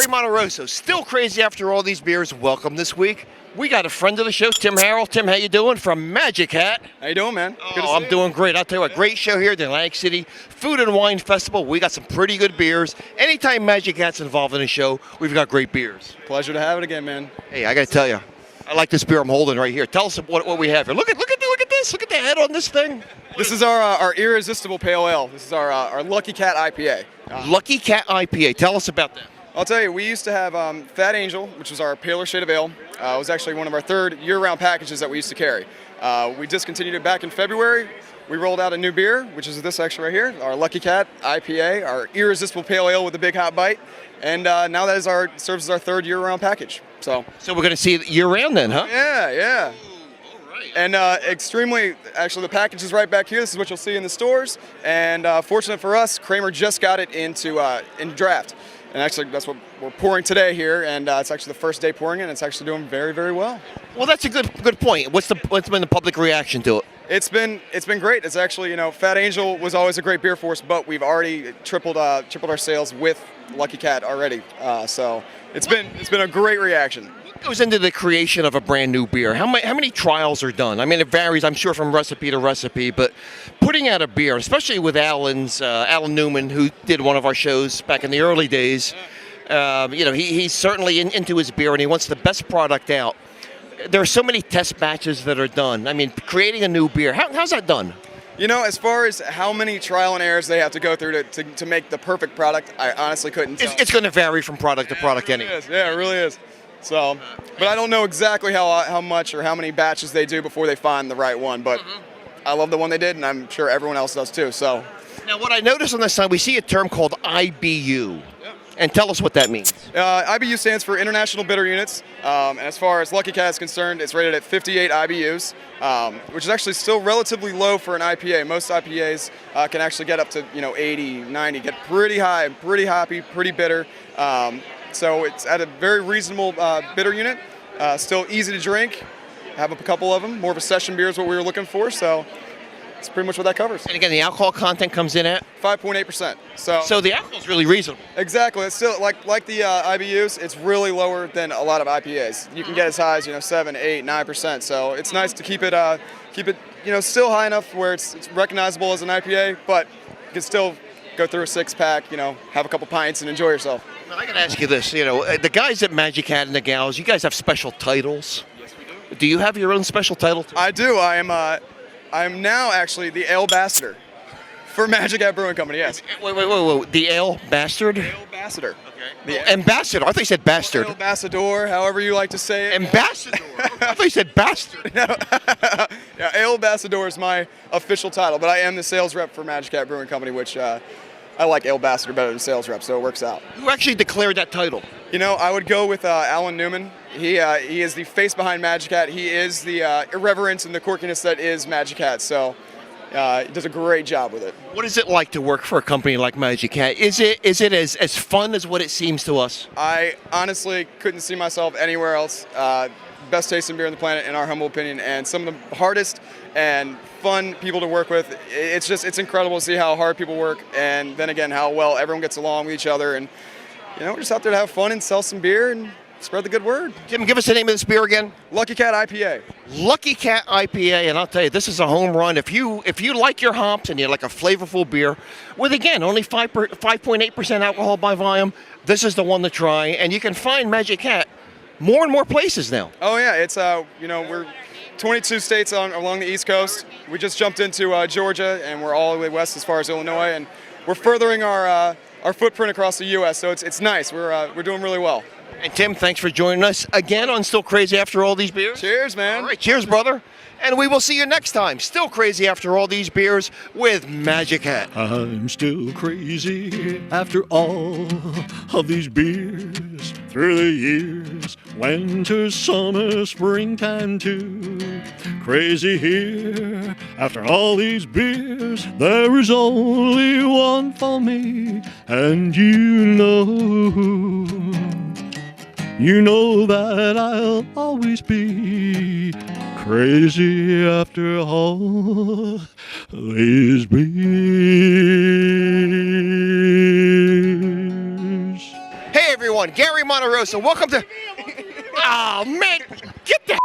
Ray Monteroso, still crazy after all these beers. Welcome this week. We got a friend of the show, Tim Harrell. Tim, how you doing? From Magic Hat. How you doing, man? Good to see you. I'm doing great. I'll tell you what, great show here at the Atlantic City Food and Wine Festival. We got some pretty good beers. Anytime Magic Hat's involved in a show, we've got great beers. Pleasure to have it again, man. Hey, I got to tell you, I like this beer I'm holding right here. Tell us what we have here. Look at this. Look at the head on this thing. This is our irresistible pale ale. This is our Lucky Cat IPA. Lucky Cat IPA. Tell us about that. I'll tell you, we used to have Fat Angel, which was our paler shade of ale. It was actually one of our third year-round packages that we used to carry. We discontinued it back in February. We rolled out a new beer, which is this actually right here, our Lucky Cat IPA, our irresistible pale ale with a big hot bite. And now that is serves as our third year-round package. So we're going to see it year-round then, huh? Yeah. And actually the package is right back here. This is what you'll see in the stores. And fortunate for us, Kramer just got it into draft. And actually, that's what we're pouring today here, and it's actually the first day pouring it, and it's actually doing very, very well. Well, that's a good point. What's been the public reaction to it? It's been great. It's actually, Fat Angel was always a great beer for us, but we've already tripled our sales with Lucky Cat already. So it's been a great reaction. What goes into the creation of a brand new beer? How many trials are done? I mean, it varies, I'm sure, from recipe to recipe, but putting out a beer, especially with Alan Newman, who did one of our shows back in the early days, he's certainly into his beer and he wants the best product out. There are so many test batches that are done. I mean, creating a new beer, how's that done? As far as how many trial and errors they have to go through to make the perfect product, I honestly couldn't tell. It's going to vary from product to product anyway. Yeah, it really is. So, but I don't know exactly how much or how many batches they do before they find the right one. But I love the one they did, and I'm sure everyone else does too. So, now what I noticed on this side, we see a term called IBU. And tell us what that means. IBU stands for International Bitter Units. And as far as Lucky Cat is concerned, it's rated at 58 IBUs, which is actually still relatively low for an IPA. Most IPAs can actually get up to 80, 90, get pretty high, pretty hoppy, pretty bitter. So it's at a very reasonable bitter unit. Still easy to drink. Have a couple of them. More of a session beer is what we were looking for. So that's pretty much what that covers. And again, the alcohol content comes in at 5.8%. So the alcohol is really reasonable. Exactly. It's still like the IBUs. It's really lower than a lot of IPAs. You can get as high as 7, 8, 9%. So it's nice to keep it still high enough where it's recognizable as an IPA, but you can still go through a 6-pack, have a couple pints and enjoy yourself. Well, I got to ask you this. The guys at Magic Hat and the gals, you guys have special titles. Yes, we do. Do you have your own special title too? I do. I am now actually the Alebassador for Magic Hat Brewing Company, yes. Wait. The Alebassador? Alebassador. Okay. Ambassador. I thought you said bastard. Alebassador, however you like to say it. Ambassador. I thought you said bastard. Yeah, Alebassador is my official title, but I am the sales rep for Magic Hat Brewing Company, which I like Alebassador better than sales rep, so it works out. Who actually declared that title? I would go with Alan Newman. He is the face behind Magic Hat. He is the irreverence and the quirkiness that is Magic Hat. So he does a great job with it. What is it like to work for a company like Magic Hat? Is it as fun as what it seems to us? I honestly couldn't see myself anywhere else. Best tasting beer on the planet, in our humble opinion, and some of the hardest and fun people to work with. It's incredible to see how hard people work, and then again how well everyone gets along with each other. And we're just out there to have fun and sell some beer and spread the good word. Jim, give us the name of this beer again. Lucky Cat IPA. Lucky Cat IPA, and I'll tell you, this is a home run. If you like your hops and you like a flavorful beer with, again, only 5.8% alcohol by volume, this is the one to try. And you can find Magic Hat more and more places now. Oh yeah, it's we're 22 states along the East Coast. We just jumped into Georgia, and we're all the way west as far as Illinois, and we're furthering our footprint across the U.S. So it's nice. We're doing really well. And Tim, thanks for joining us again on Still Crazy After All These Beers. Cheers, man. All right, cheers, brother. And we will see you next time. Still Crazy After All These Beers with Magic Hat. I'm still crazy after all of these beers. Through the years, winter, summer, springtime too. Crazy here after all these beers. There is only one for me, and you know that I'll always be crazy after all these beers. Hey everyone. one, Gary Monterosa. Welcome to. Oh man, get the